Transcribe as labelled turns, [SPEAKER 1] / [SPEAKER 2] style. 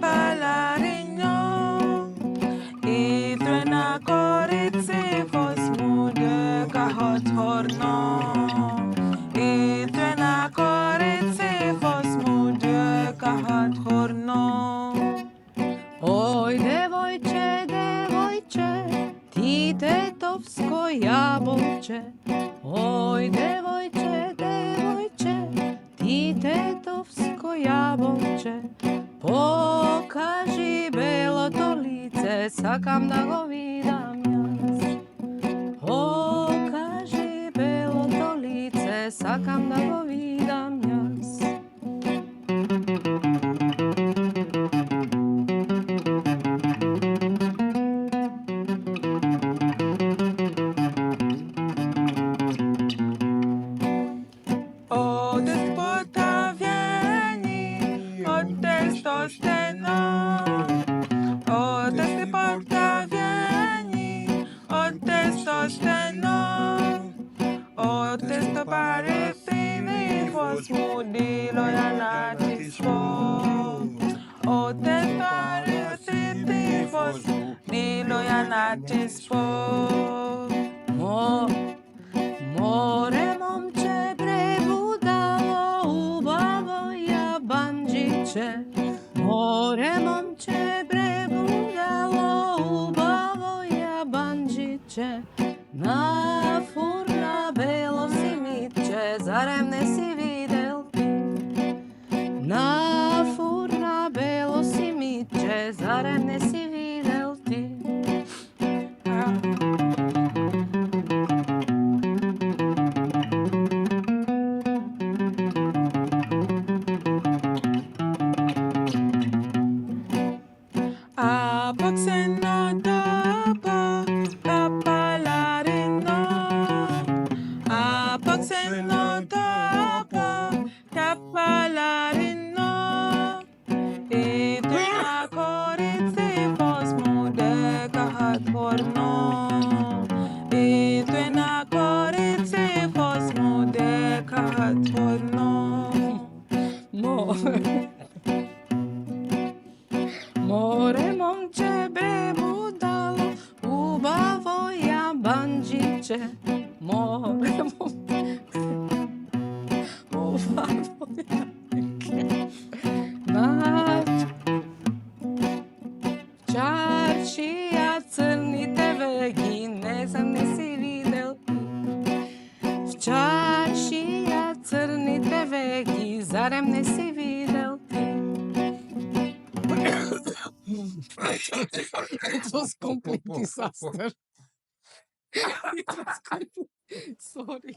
[SPEAKER 1] Tapalarino Idwe na koritse Fosmude kahot horno Idwe na koritse Fosmude kahot horno
[SPEAKER 2] Oj, devojče, ti tetovsko jabolče. Oj, devojče, ti tetovsko jabolče. Pokaži belo to lice, sakam da go vidam jaz. Pokaži belo to lice, sakam da go vidam jaz.
[SPEAKER 1] Od potawieni, od testosteronu. Od potawieni, od testosteronu. Od testoparytyny, fosmudilo ja nacisło. Od testoparytyny, fosmudilo ja nacisło.
[SPEAKER 2] More momče prebudalo u bavoja banđiće. More momče prebudalo u bavoja banđiće. Na furna belo si mitče, zarem ne si videl ti? Na furna belo si mitče, zarem ne si videl ti?
[SPEAKER 1] Apakseno tapa, tapalarino. Apakseno tapa, tapalarino. Idwe na koritse fosmude kahat horno. Idwe na koritse fosmude kahat horno.
[SPEAKER 2] More momče prebudalo u bavoja banđiće. More momče u bavoja na čaršija crnite vegi, ne znam ne si videl ti. V čaršija crnite vegi, zarem ne si videl ti? It was complete disaster. It was complete. Sorry.